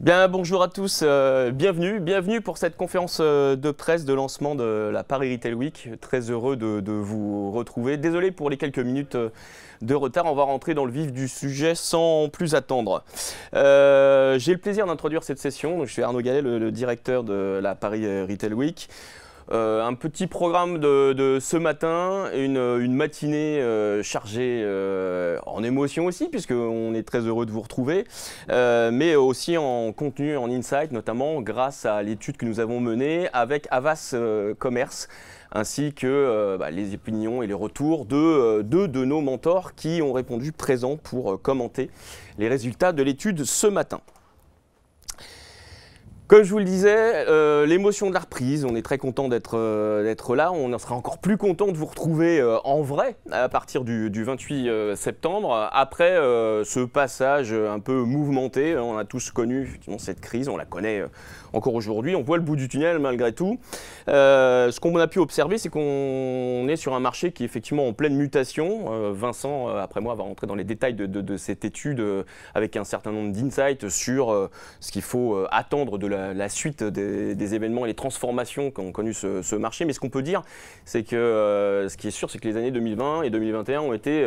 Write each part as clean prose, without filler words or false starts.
Bien, bonjour à tous, bienvenue pour cette conférence de presse de lancement de la Paris Retail Week. Très heureux de vous retrouver. Désolé pour les quelques minutes de retard, on va rentrer dans le vif du sujet sans plus attendre. J'ai le plaisir d'introduire cette session. Donc, je suis Arnaud Gallet, le directeur de la Paris Retail Week. Un petit programme de ce matin, une matinée chargée en émotion aussi, puisqu'on est très heureux de vous retrouver, mais aussi en contenu, en insight, notamment grâce à l'étude que nous avons menée avec Havas Commerce, ainsi que les opinions et les retours de deux de nos mentors qui ont répondu présents pour commenter les résultats de l'étude ce matin. Comme je vous le disais, l'émotion de la reprise, on est très content d'être là, on en sera encore plus content de vous retrouver en vrai à partir du 28 septembre, après ce passage un peu mouvementé. On a tous connu effectivement cette crise, on la connaît encore aujourd'hui, on voit le bout du tunnel malgré tout. Ce qu'on a pu observer, c'est qu'on est sur un marché qui est effectivement en pleine mutation. Vincent, après moi, va rentrer dans les détails de cette étude avec un certain nombre d'insights sur ce qu'il faut attendre de la suite des événements et les transformations qu'ont connu ce marché. Mais ce qu'on peut dire, c'est que ce qui est sûr, c'est que les années 2020 et 2021 ont été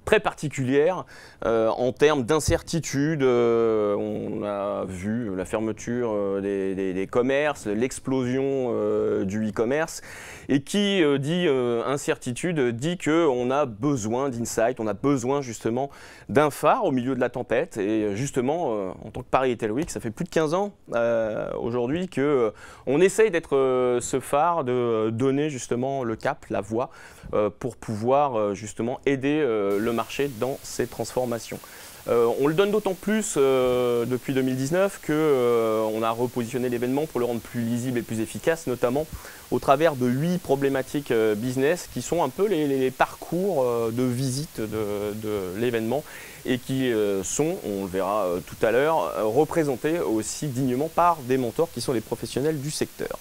très particulières en termes d'incertitude. On a vu la fermeture des commerces, l'explosion du e-commerce. Et qui dit incertitude, dit qu'on a besoin d'insight, on a besoin justement d'un phare au milieu de la tempête. Et justement, en tant que Paris Retail Week, ça fait plus de 15 ans aujourd'hui qu'on essaye d'être ce phare, de donner justement le cap, la voie, pour pouvoir justement aider le marché dans ses transformations. On le donne d'autant plus depuis 2019 qu'on a repositionné l'événement pour le rendre plus lisible et plus efficace, notamment au travers de 8 problématiques business qui sont un peu les parcours de visite de l'événement et qui sont, on le verra tout à l'heure, représentés aussi dignement par des mentors qui sont les professionnels du secteur.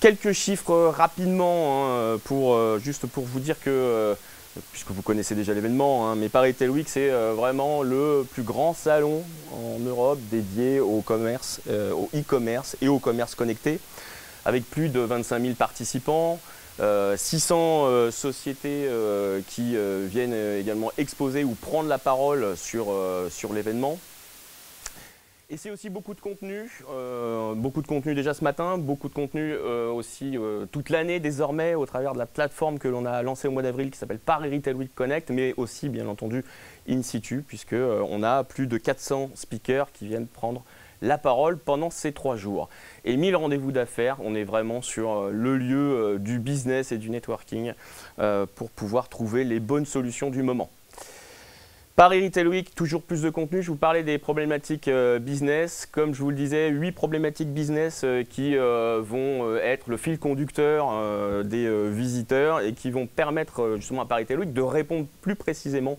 Quelques chiffres rapidement, juste pour vous dire que puisque vous connaissez déjà l'événement, mais Paris Retail Week, c'est vraiment le plus grand salon en Europe dédié au commerce, au e-commerce et au commerce connecté, avec plus de 25 000 participants, 600 sociétés qui viennent également exposer ou prendre la parole sur l'événement. Et c'est aussi beaucoup de contenu déjà ce matin, beaucoup de contenu aussi toute l'année désormais au travers de la plateforme que l'on a lancée au mois d'avril qui s'appelle Paris Retail Week Connect, mais aussi bien entendu in situ puisqu'on a plus de 400 speakers qui viennent prendre la parole pendant ces 3 jours. Et 1000 rendez-vous d'affaires, on est vraiment sur le lieu du business et du networking pour pouvoir trouver les bonnes solutions du moment. Paris Retail Week, toujours plus de contenu. Je vous parlais des problématiques business. Comme je vous le disais, 8 problématiques business qui vont être le fil conducteur des visiteurs et qui vont permettre justement à Paris Retail Week de répondre plus précisément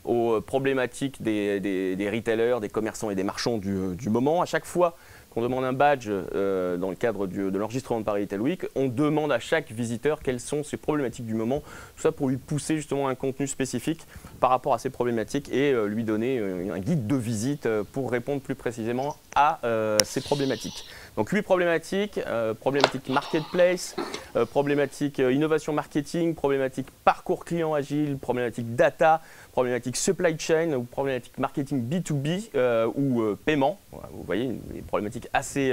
aux problématiques des retailers, des commerçants et des marchands du moment. À chaque fois qu'on demande un badge dans le cadre de l'enregistrement de Paris Retail Week, on demande à chaque visiteur quelles sont ses problématiques du moment, tout ça pour lui pousser justement un contenu spécifique par rapport à ces problématiques et lui donner un guide de visite pour répondre plus précisément à ces problématiques. Donc 8 problématiques, problématiques marketplace, problématiques innovation marketing, problématiques parcours client agile, problématiques data, problématiques supply chain ou problématiques marketing B2B ou paiement. Vous voyez, des problématiques assez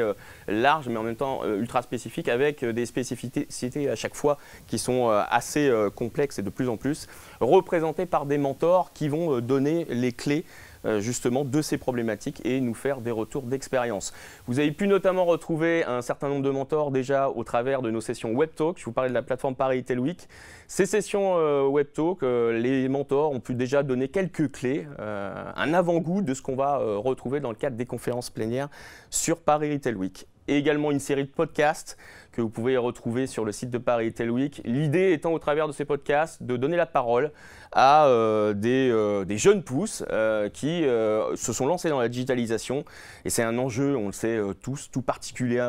larges mais en même temps ultra spécifiques avec des spécificités à chaque fois qui sont assez complexes et de plus en plus représentées par des mentors qui vont donner les clés justement de ces problématiques et nous faire des retours d'expérience. Vous avez pu notamment retrouver un certain nombre de mentors déjà au travers de nos sessions Web Talk. Je vous parlais de la plateforme Paris Retail Week. Ces sessions Web Talk, les mentors ont pu déjà donner quelques clés, un avant-goût de ce qu'on va retrouver dans le cadre des conférences plénières sur Paris Retail Week. Et également une série de podcasts que vous pouvez retrouver sur le site de Paris Retail Week. L'idée étant au travers de ces podcasts de donner la parole à des jeunes pousses qui se sont lancés dans la digitalisation. Et c'est un enjeu, on le sait tous, tout particulier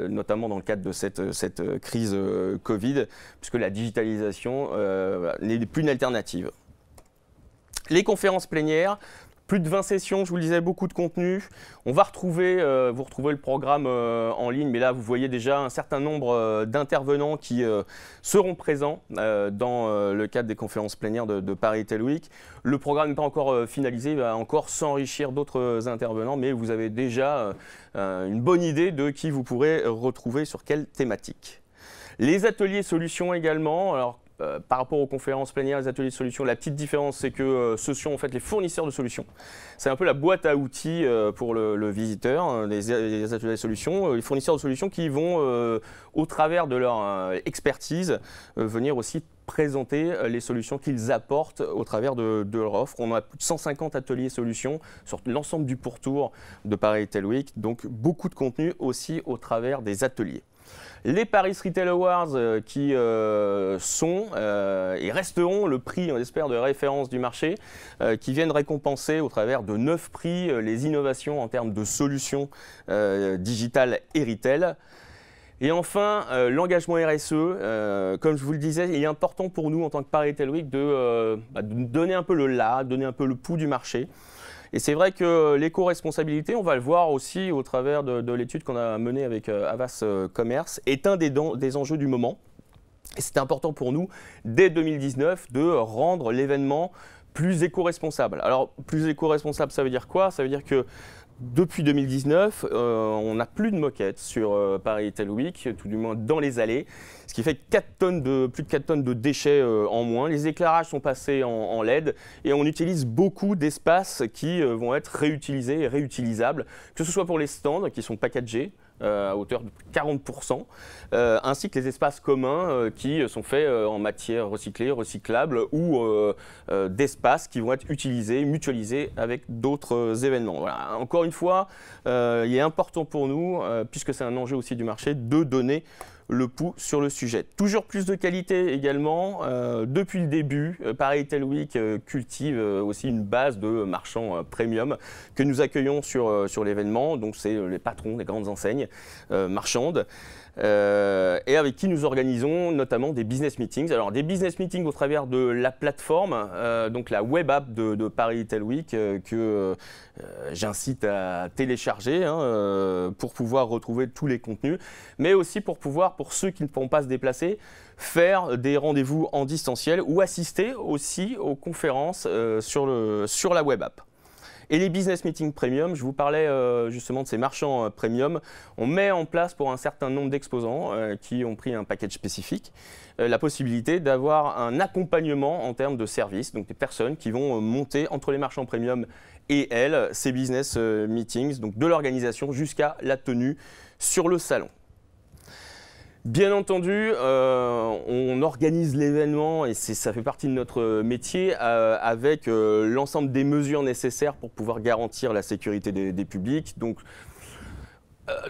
notamment dans le cadre de cette crise Covid, puisque la digitalisation n'est plus une alternative. Les conférences plénières, Plus de 20 sessions, je vous le disais, beaucoup de contenu. On va retrouver, vous retrouvez le programme en ligne, mais là, vous voyez déjà un certain nombre d'intervenants qui seront présents dans le cadre des conférences plénières de Paris Retail Week. Le programme n'est pas encore finalisé, il va encore s'enrichir d'autres intervenants, mais vous avez déjà une bonne idée de qui vous pourrez retrouver sur quelle thématique. Les ateliers solutions également. Alors, par rapport aux conférences plénières, les ateliers de solutions, la petite différence, c'est que ce sont en fait les fournisseurs de solutions. C'est un peu la boîte à outils pour le visiteur, les ateliers de solutions. Les fournisseurs de solutions qui vont, au travers de leur expertise, venir aussi présenter les solutions qu'ils apportent au travers de leur offre. On a plus de 150 ateliers solutions sur l'ensemble du pourtour de Paris Retail Week, donc beaucoup de contenu aussi au travers des ateliers. Les Paris Retail Awards qui sont et resteront le prix, on espère, de référence du marché, qui viennent récompenser au travers de 9 prix les innovations en termes de solutions digitales et retail. Et enfin, l'engagement RSE, comme je vous le disais, il est important pour nous en tant que Paris Retail Week de donner un peu le là, donner un peu le pouls du marché. Et c'est vrai que l'éco-responsabilité, on va le voir aussi au travers de l'étude qu'on a menée avec Havas Commerce, est un des enjeux du moment. Et c'est important pour nous, dès 2019, de rendre l'événement plus éco-responsable. Alors, plus éco-responsable, ça veut dire quoi? Ça veut dire que depuis 2019, on n'a plus de moquettes sur Paris Retail Week, tout du moins dans les allées, ce qui fait plus de 4 tonnes de déchets en moins. Les éclairages sont passés en LED et on utilise beaucoup d'espaces qui vont être réutilisés et réutilisables, que ce soit pour les stands qui sont packagés, à hauteur de 40%, ainsi que les espaces communs qui sont faits en matière recyclée, recyclable ou d'espaces qui vont être utilisés, mutualisés avec d'autres événements. Voilà. Encore une fois, il est important pour nous, puisque c'est un enjeu aussi du marché, de donner le pouls sur le sujet. Toujours plus de qualité également. Depuis le début, Paris Retail Week cultive aussi une base de marchands premium que nous accueillons sur l'événement. Donc c'est les patrons des grandes enseignes marchandes. Et avec qui nous organisons notamment des business meetings. Alors des business meetings au travers de la plateforme, donc la web app de Paris Retail Week que j'incite à télécharger pour pouvoir retrouver tous les contenus, mais aussi pour pouvoir, pour ceux qui ne pourront pas se déplacer, faire des rendez-vous en distanciel ou assister aussi aux conférences sur la web app. Et les business meetings premium, je vous parlais justement de ces marchands premium. On met en place pour un certain nombre d'exposants qui ont pris un package spécifique la possibilité d'avoir un accompagnement en termes de services, donc des personnes qui vont monter entre les marchands premium et elles ces business meetings, donc de l'organisation jusqu'à la tenue sur le salon. Bien entendu, on organise l'événement et ça fait partie de notre métier avec l'ensemble des mesures nécessaires pour pouvoir garantir la sécurité des publics. Donc,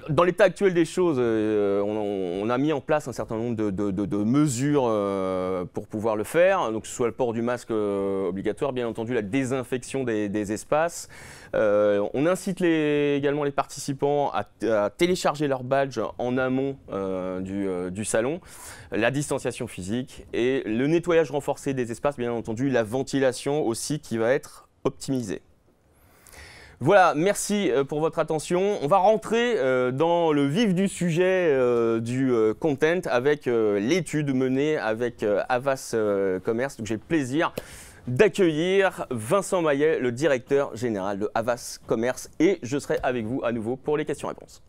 dans l'état actuel des choses, on a mis en place un certain nombre de mesures pour pouvoir le faire. Donc, que ce soit le port du masque obligatoire, bien entendu la désinfection des espaces. On incite également les participants à télécharger leur badge en amont du salon, la distanciation physique et le nettoyage renforcé des espaces, bien entendu la ventilation aussi qui va être optimisée. Voilà, merci pour votre attention. On va rentrer dans le vif du sujet du content avec l'étude menée avec Havas Commerce. Donc j'ai le plaisir d'accueillir Vincent Maillet, le directeur général de Havas Commerce, et je serai avec vous à nouveau pour les questions-réponses.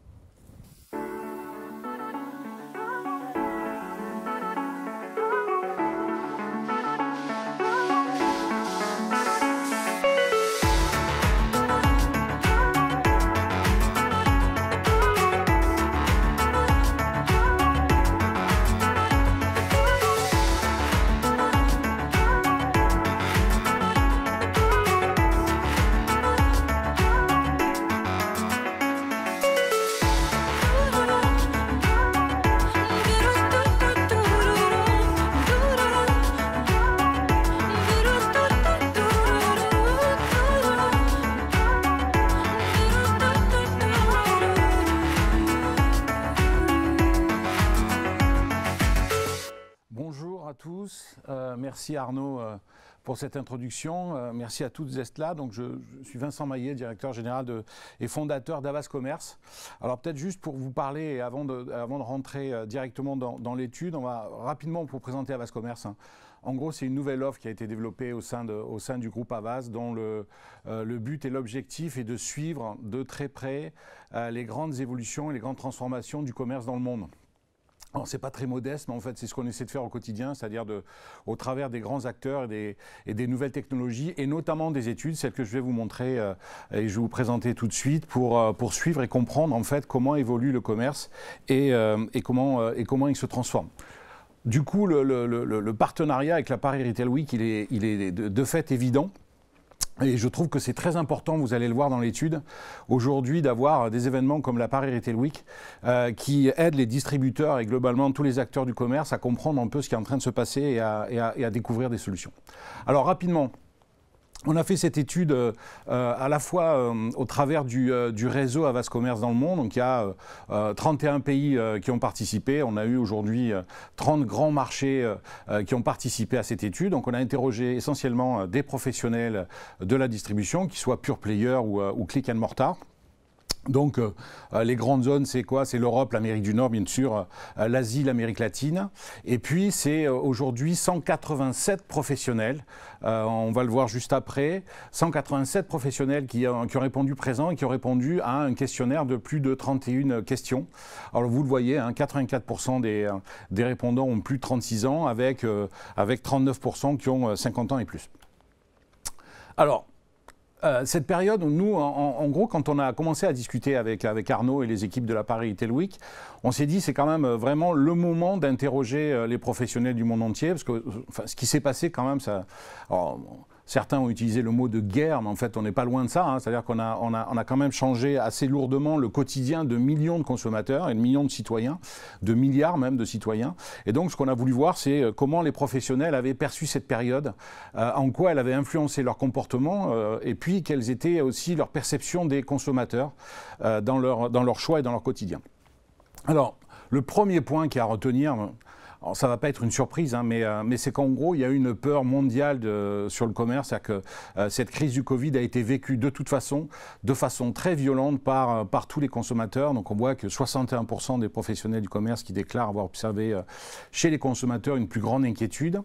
Bonjour à tous, merci Arnaud pour cette introduction. Merci à toutes d'être là. Donc, je suis Vincent Maillet, directeur général et fondateur d'Havas Commerce. Alors, peut-être juste pour vous parler, avant de rentrer directement dans l'étude, on va rapidement vous présenter Havas Commerce. En gros, c'est une nouvelle offre qui a été développée au sein du groupe Havas, dont le but et l'objectif est de suivre de très près les grandes évolutions et les grandes transformations du commerce dans le monde. Alors, c'est pas très modeste, mais en fait, c'est ce qu'on essaie de faire au quotidien, c'est-à-dire au travers des grands acteurs et des nouvelles technologies, et notamment des études, celles que je vais vous montrer et je vais vous présenter tout de suite pour suivre et comprendre en fait comment évolue le commerce et comment il se transforme. Du coup, le partenariat avec la Paris Retail Week, il est de fait évident. Et je trouve que c'est très important, vous allez le voir dans l'étude, aujourd'hui d'avoir des événements comme la Paris Retail Week qui aident les distributeurs et globalement tous les acteurs du commerce à comprendre un peu ce qui est en train de se passer et à découvrir des solutions. Alors rapidement, on a fait cette étude à la fois au travers du réseau Havas Commerce dans le monde. Donc il y a 31 pays qui ont participé. On a eu aujourd'hui 30 grands marchés qui ont participé à cette étude. Donc on a interrogé essentiellement des professionnels de la distribution, qui soient pure player ou click and mortar. Donc les grandes zones, c'est quoi? C'est l'Europe, l'Amérique du Nord, bien sûr, l'Asie, l'Amérique latine. Et puis c'est aujourd'hui 187 professionnels, on va le voir juste après, 187 professionnels qui ont répondu présents et qui ont répondu à un questionnaire de plus de 31 questions. Alors vous le voyez, 84% des répondants ont plus de 36 ans, avec 39% qui ont 50 ans et plus. Alors, cette période, nous, en gros, quand on a commencé à discuter avec Arnaud et les équipes de la Paris Retail Week, on s'est dit c'est quand même vraiment le moment d'interroger les professionnels du monde entier, parce que ce qui s'est passé quand même, ça... Alors, certains ont utilisé le mot de guerre, mais en fait, on n'est pas loin de ça. C'est-à-dire qu'on a quand même changé assez lourdement le quotidien de millions de consommateurs et de millions de citoyens, de milliards même de citoyens. Et donc, ce qu'on a voulu voir, c'est comment les professionnels avaient perçu cette période, en quoi elle avait influencé leur comportement, et puis quelles étaient aussi leurs perceptions des consommateurs dans leur choix et dans leur quotidien. Alors, le premier point qui est à retenir... Alors, ça ne va pas être une surprise, mais c'est qu'en gros, il y a une peur mondiale sur le commerce. C'est-à-dire que cette crise du Covid a été vécue de toute façon, de façon très violente par tous les consommateurs. Donc on voit que 61% des professionnels du commerce qui déclarent avoir observé chez les consommateurs une plus grande inquiétude.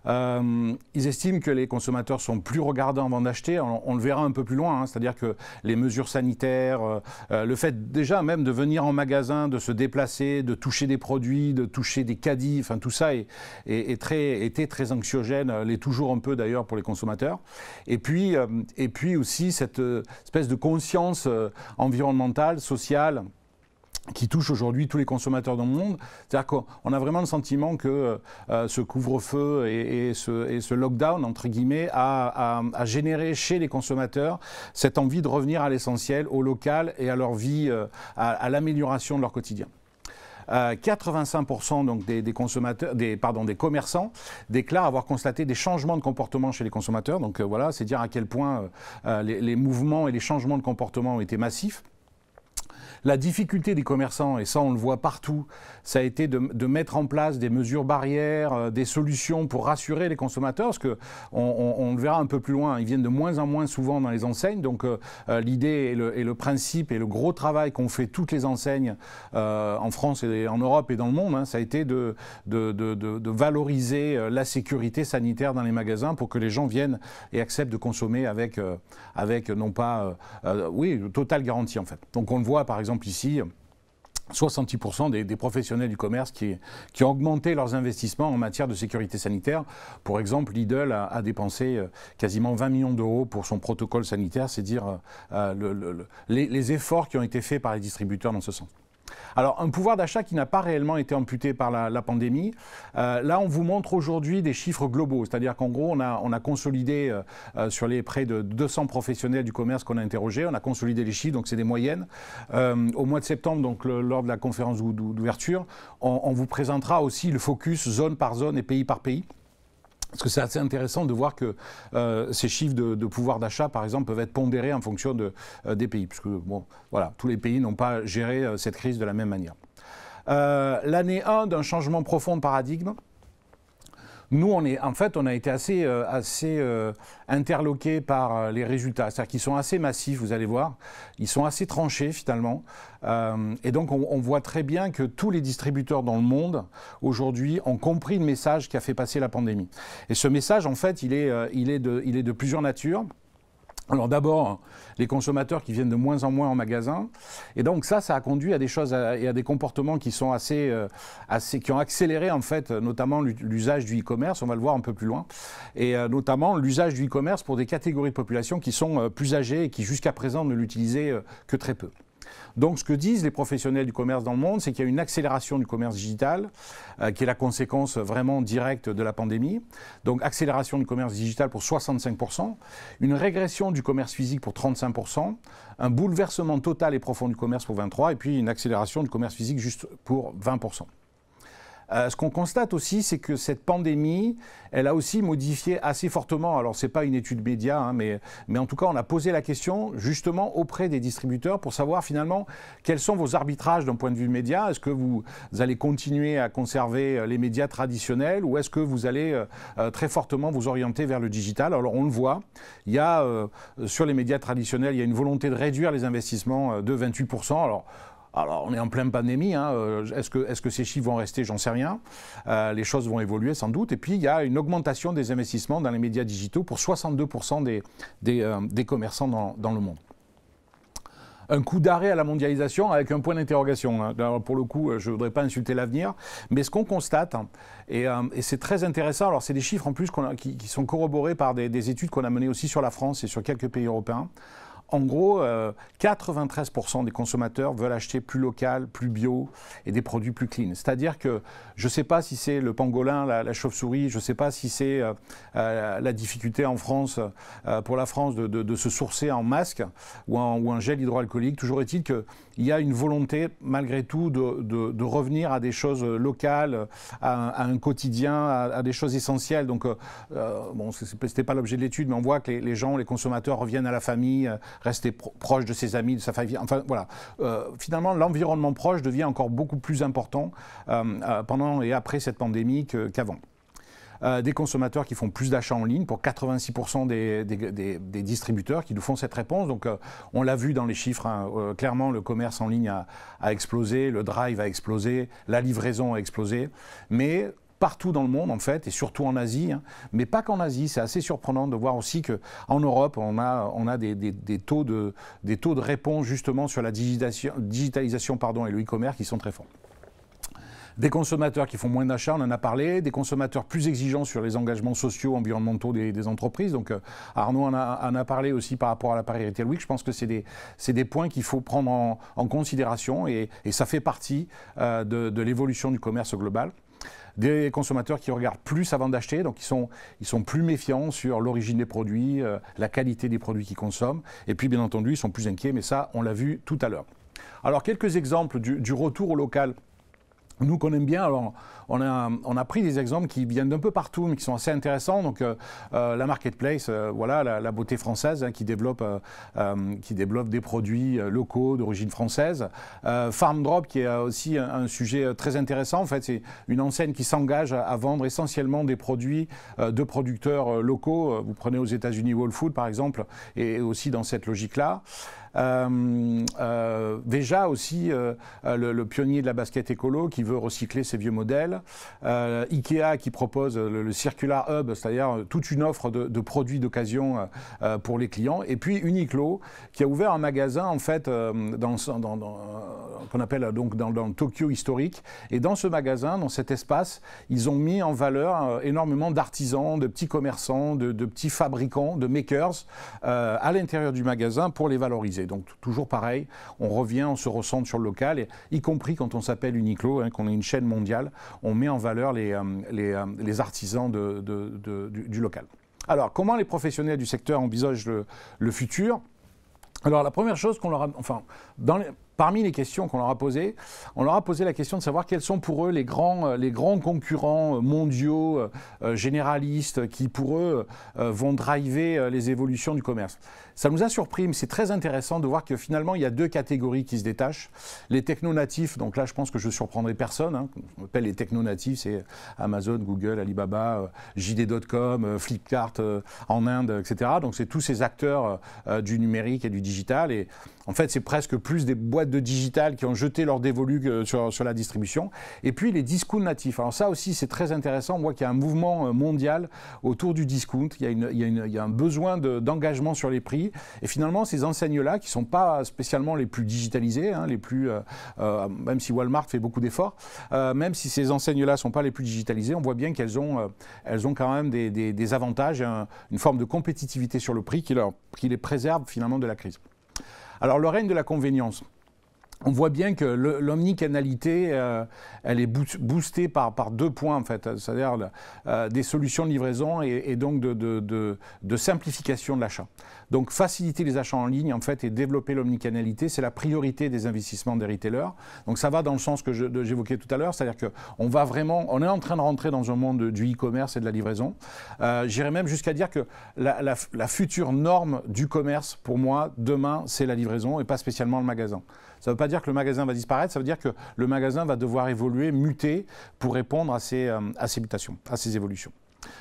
Ils estiment que les consommateurs sont plus regardants avant d'acheter. On le verra un peu plus loin, c'est-à-dire que les mesures sanitaires, le fait déjà même de venir en magasin, de se déplacer, de toucher des produits, de toucher des caddies, enfin tout ça était très anxiogène, l'est toujours un peu d'ailleurs pour les consommateurs. Et puis aussi cette espèce de conscience environnementale, sociale, qui touche aujourd'hui tous les consommateurs dans le monde. C'est-à-dire qu'on a vraiment le sentiment que ce couvre-feu et ce lockdown, entre guillemets, a généré chez les consommateurs cette envie de revenir à l'essentiel, au local et à leur vie, à l'amélioration de leur quotidien. 85% donc des commerçants déclarent avoir constaté des changements de comportement chez les consommateurs. Donc voilà, c'est dire à quel point les mouvements et les changements de comportement ont été massifs. La difficulté des commerçants, et ça on le voit partout, ça a été de mettre en place des mesures barrières, des solutions pour rassurer les consommateurs, parce qu'on le verra un peu plus loin, ils viennent de moins en moins souvent dans les enseignes. Donc l'idée et le principe et le gros travail qu'ont fait toutes les enseignes en France et en Europe et dans le monde, ça a été de valoriser la sécurité sanitaire dans les magasins pour que les gens viennent et acceptent de consommer avec non pas, totale garantie en fait. Donc on le voit par exemple ici, 66% des professionnels du commerce qui ont augmenté leurs investissements en matière de sécurité sanitaire. Pour exemple, Lidl a dépensé quasiment 20 millions d'euros pour son protocole sanitaire, c'est dire les efforts qui ont été faits par les distributeurs dans ce sens. Alors, un pouvoir d'achat qui n'a pas réellement été amputé par la pandémie. Là, on vous montre aujourd'hui des chiffres globaux. C'est-à-dire qu'en gros, on a consolidé sur les près de 200 professionnels du commerce qu'on a interrogés. On a consolidé les chiffres, donc c'est des moyennes. Au mois de septembre, donc lors de la conférence d'ouverture, on vous présentera aussi le focus zone par zone et pays par pays. Parce que c'est assez intéressant de voir que ces chiffres de pouvoir d'achat, par exemple, peuvent être pondérés en fonction des pays. Puisque, bon, voilà, tous les pays n'ont pas géré cette crise de la même manière. L'année 1 d'un changement profond de paradigme. Nous, on a été assez interloqués par les résultats. C'est-à-dire qu'ils sont assez massifs, vous allez voir. Ils sont assez tranchés, finalement. Et donc, on voit très bien que tous les distributeurs dans le monde, aujourd'hui, ont compris le message qui a fait passer la pandémie. Et ce message, en fait, il est de plusieurs natures. Alors d'abord, les consommateurs qui viennent de moins en moins en magasin. Et donc ça a conduit à des choses et à des comportements qui sont qui ont accéléré en fait, notamment l'usage du e-commerce. On va le voir un peu plus loin. Et notamment l'usage du e-commerce pour des catégories de population qui sont plus âgées et qui jusqu'à présent ne l'utilisaient que très peu. Donc ce que disent les professionnels du commerce dans le monde, c'est qu'il y a une accélération du commerce digital, qui est la conséquence vraiment directe de la pandémie. Donc accélération du commerce digital pour 65%, une régression du commerce physique pour 35%, un bouleversement total et profond du commerce pour 23%, et puis une accélération du commerce physique juste pour 20%. Ce qu'on constate aussi, c'est que cette pandémie, elle a aussi modifié assez fortement, alors ce n'est pas une étude média, hein, mais en tout cas on a posé la question justement auprès des distributeurs pour savoir finalement quels sont vos arbitrages d'un point de vue média. Est-ce que vous allez continuer à conserver les médias traditionnels ou est-ce que vous allez très fortement vous orienter vers le digital? Alors on le voit, il y a sur les médias traditionnels, il y a une volonté de réduire les investissements de 28%. Alors, on est en pleine pandémie, hein. Est-ce que ces chiffres vont rester? J'en sais rien. Les choses vont évoluer sans doute. Et puis, il y a une augmentation des investissements dans les médias digitaux pour 62% des commerçants dans le monde. Un coup d'arrêt à la mondialisation avec un point d'interrogation. Hein. Pour le coup, je ne voudrais pas insulter l'avenir, mais ce qu'on constate, et c'est très intéressant, alors c'est des chiffres en plus qui sont corroborés par des études qu'on a menées aussi sur la France et sur quelques pays européens. En gros, 93% des consommateurs veulent acheter plus local, plus bio et des produits plus clean. C'est-à-dire que je ne sais pas si c'est le pangolin, la chauve-souris, je ne sais pas si c'est la difficulté en France, pour la France, de se sourcer en masque ou en gel hydroalcoolique. Toujours est-il qu'il y a une volonté, malgré tout, de revenir à des choses locales, à un quotidien, à des choses essentielles. Donc, bon, ce n'était pas l'objet de l'étude, mais on voit que les gens, les consommateurs reviennent à la famille, rester proche de ses amis, de sa famille. Enfin, voilà. Finalement, l'environnement proche devient encore beaucoup plus important pendant et après cette pandémie qu'avant. Des consommateurs qui font plus d'achats en ligne, pour 86% des distributeurs qui nous font cette réponse. Donc on l'a vu dans les chiffres, hein, clairement le commerce en ligne a explosé, le drive a explosé, la livraison a explosé, mais partout dans le monde en fait, et surtout en Asie, hein, mais pas qu'en Asie. C'est assez surprenant de voir aussi qu'en Europe, on a des taux de réponse justement sur la digitalisation et le e-commerce qui sont très forts. Des consommateurs qui font moins d'achats, on en a parlé, des consommateurs plus exigeants sur les engagements sociaux, environnementaux des entreprises. Donc Arnaud en a parlé aussi par rapport à la Paris Retail Week. Je pense que c'est des points qu'il faut prendre en considération et ça fait partie de l'évolution du commerce global. Des consommateurs qui regardent plus avant d'acheter, donc ils sont plus méfiants sur l'origine des produits, la qualité des produits qu'ils consomment. Et puis bien entendu, ils sont plus inquiets, mais ça, on l'a vu tout à l'heure. Alors quelques exemples du retour au local. Nous qu'on aime bien, alors on a pris des exemples qui viennent d'un peu partout, mais qui sont assez intéressants. Donc la marketplace, voilà, la beauté française, hein, qui développe des produits locaux d'origine française. Farm Drop, qui est aussi un sujet très intéressant. En fait, c'est une enseigne qui s'engage à vendre essentiellement des produits de producteurs locaux. Vous prenez aux États-Unis Whole Foods, par exemple, et aussi dans cette logique-là. Veja aussi, le pionnier de la basket écolo qui veut recycler ses vieux modèles. Ikea qui propose le Circular Hub, c'est-à-dire toute une offre de produits d'occasion pour les clients. Et puis Uniqlo qui a ouvert un magasin en fait qu'on appelle donc dans le Tokyo historique. Et dans ce magasin, dans cet espace, ils ont mis en valeur énormément d'artisans, de petits commerçants, de petits fabricants, de makers à l'intérieur du magasin pour les valoriser. Donc toujours pareil, on revient, on se recentre sur le local, et, y compris quand on s'appelle Uniqlo, hein, qu'on est une chaîne mondiale, on met en valeur les artisans du local. Alors, comment les professionnels du secteur envisagent le futur? Alors, la première chose qu'on leur a... Enfin, parmi les questions qu'on leur a posées, on leur a posé la question de savoir quels sont pour eux les grands concurrents mondiaux, généralistes, qui pour eux vont driver les évolutions du commerce. Ça nous a surpris, mais c'est très intéressant de voir que finalement il y a deux catégories qui se détachent. Les techno-natifs, donc là je pense que je ne surprendrai personne, hein. On appelle les techno-natifs, c'est Amazon, Google, Alibaba, JD.com, Flipkart en Inde, etc. Donc c'est tous ces acteurs du numérique et du digital. Et en fait, c'est presque plus des boîtes de digital qui ont jeté leur dévolu sur la distribution. Et puis les discounts natifs. Alors ça aussi, c'est très intéressant. On voit qu'il y a un mouvement mondial autour du discount. Il y a un besoin d'engagement sur les prix. Et finalement, ces enseignes-là, qui ne sont pas spécialement les plus digitalisées, hein, même si Walmart fait beaucoup d'efforts, même si ces enseignes-là ne sont pas les plus digitalisées, on voit bien qu'elles ont quand même des avantages, une forme de compétitivité sur le prix qui les préserve finalement de la crise. Alors, le règne de la convenience. On voit bien que l'omnicanalité, elle est boostée par deux points, en fait, c'est-à-dire des solutions de livraison et donc de simplification de l'achat. Donc, faciliter les achats en ligne, en fait, et développer l'omnicanalité, c'est la priorité des investissements des retailers. Donc, ça va dans le sens que j'évoquais tout à l'heure, c'est-à-dire qu'on est en train de rentrer dans un monde du e-commerce et de la livraison. J'irais même jusqu'à dire que la future norme du commerce, pour moi, demain, c'est la livraison et pas spécialement le magasin. Ça ne veut pas dire que le magasin va disparaître, ça veut dire que le magasin va devoir évoluer, muter pour répondre à ces mutations, à ces évolutions.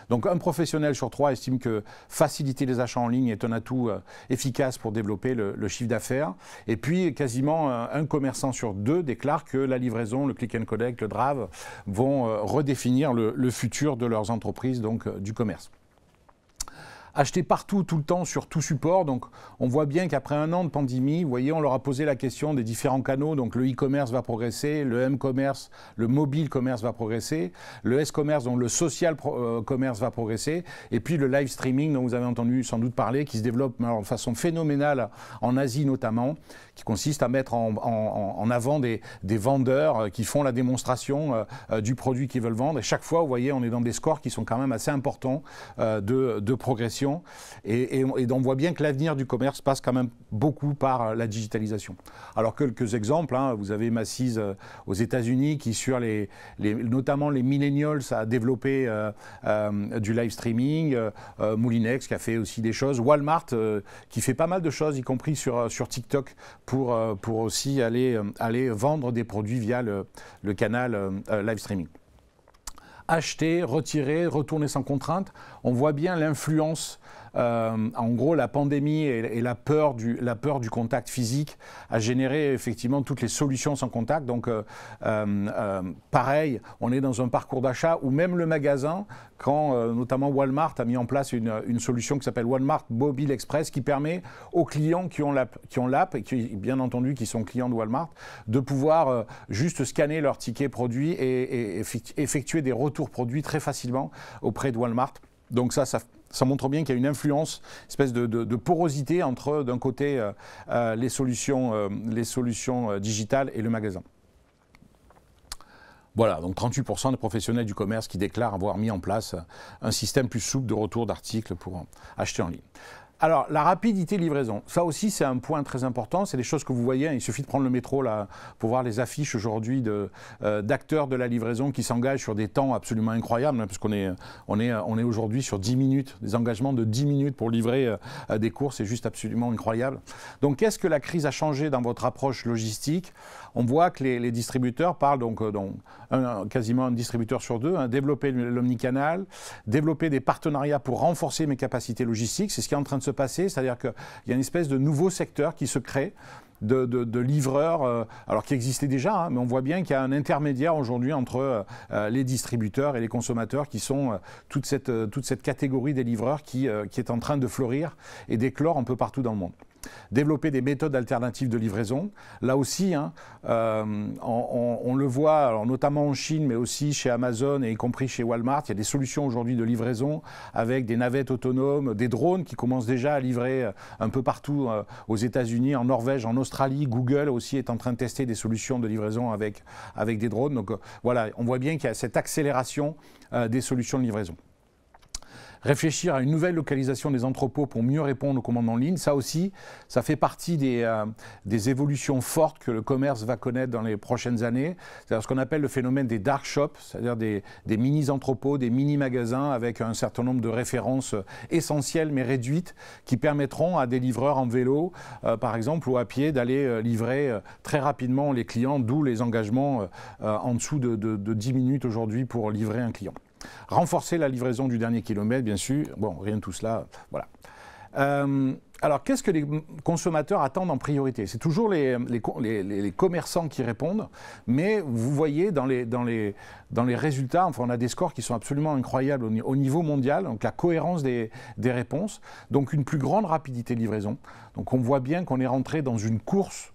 Donc un professionnel sur 3 estime que faciliter les achats en ligne est un atout efficace pour développer le chiffre d'affaires. Et puis quasiment un commerçant sur 2 déclare que la livraison, le click and collect, le drive vont redéfinir le futur de leurs entreprises, donc du commerce. Acheter partout, tout le temps, sur tout support. Donc, on voit bien qu'après un an de pandémie, vous voyez, on leur a posé la question des différents canaux. Donc, le e-commerce va progresser, le m-commerce, le mobile commerce va progresser, le s-commerce, donc le social commerce va progresser, et puis le live streaming, dont vous avez entendu sans doute parler, qui se développe de façon phénoménale en Asie notamment, qui consiste à mettre en avant des vendeurs qui font la démonstration du produit qu'ils veulent vendre. Et chaque fois, vous voyez, on est dans des scores qui sont quand même assez importants de progression. Et on voit bien que l'avenir du commerce passe quand même beaucoup par la digitalisation. Alors, quelques exemples, hein, vous avez Macy's aux États-Unis qui, notamment les millennials, a développé du live streaming, Moulinex qui a fait aussi des choses, Walmart qui fait pas mal de choses, y compris sur TikTok, pour aussi aller vendre des produits via le canal live streaming. Acheter, retirer, retourner sans contrainte, on voit bien l'influence. En gros, la pandémie et la peur du contact physique a généré effectivement toutes les solutions sans contact. Donc, pareil, on est dans un parcours d'achat où même le magasin, quand notamment Walmart a mis en place une solution qui s'appelle Walmart Mobile Express, qui permet aux clients qui ont l'app et qui, bien entendu, qui sont clients de Walmart, de pouvoir juste scanner leur ticket produit et effectuer des retours produits très facilement auprès de Walmart. Donc ça montre bien qu'il y a une influence, une espèce de porosité entre, d'un côté, les solutions digitales et le magasin. Voilà, donc 38% des professionnels du commerce qui déclarent avoir mis en place un système plus souple de retour d'articles pour acheter en ligne. Alors, la rapidité de livraison, ça aussi c'est un point très important, c'est des choses que vous voyez, il suffit de prendre le métro là, pour voir les affiches aujourd'hui d'acteurs de la livraison qui s'engagent sur des temps absolument incroyables, hein, parce qu'on est aujourd'hui sur 10 minutes, des engagements de 10 minutes pour livrer des courses, c'est juste absolument incroyable. Donc, qu'est-ce que la crise a changé dans votre approche logistique? On voit que les distributeurs parlent, quasiment un distributeur sur 2, hein, développer l'omnicanal, développer des partenariats pour renforcer mes capacités logistiques, c'est ce qui est en train de se passer, c'est-à-dire qu'il y a une espèce de nouveau secteur qui se crée de livreurs, alors qui existait déjà, hein, mais on voit bien qu'il y a un intermédiaire aujourd'hui entre les distributeurs et les consommateurs qui sont toute cette catégorie des livreurs qui est en train de fleurir et d'éclore un peu partout dans le monde. Développer des méthodes alternatives de livraison. Là aussi, hein, on le voit, alors notamment en Chine, mais aussi chez Amazon et y compris chez Walmart. Il y a des solutions aujourd'hui de livraison avec des navettes autonomes, des drones qui commencent déjà à livrer un peu partout aux États-Unis, en Norvège, en Australie. Google aussi est en train de tester des solutions de livraison avec des drones. Donc voilà, on voit bien qu'il y a cette accélération des solutions de livraison. Réfléchir à une nouvelle localisation des entrepôts pour mieux répondre aux commandes en ligne, ça aussi, ça fait partie des évolutions fortes que le commerce va connaître dans les prochaines années. C'est-à-dire ce qu'on appelle le phénomène des dark shops, c'est-à-dire des mini-entrepôts, des mini-magasins avec un certain nombre de références essentielles mais réduites qui permettront à des livreurs en vélo, par exemple, ou à pied, d'aller livrer très rapidement les clients, d'où les engagements en dessous de 10 minutes aujourd'hui pour livrer un client. Renforcer la livraison du dernier kilomètre, bien sûr. Bon, rien de tout cela, voilà. Alors, qu'est-ce que les consommateurs attendent en priorité? C'est toujours les commerçants qui répondent, mais vous voyez dans les résultats, enfin, on a des scores qui sont absolument incroyables au niveau mondial, donc la cohérence des réponses, donc une plus grande rapidité de livraison. Donc, on voit bien qu'on est rentré dans une course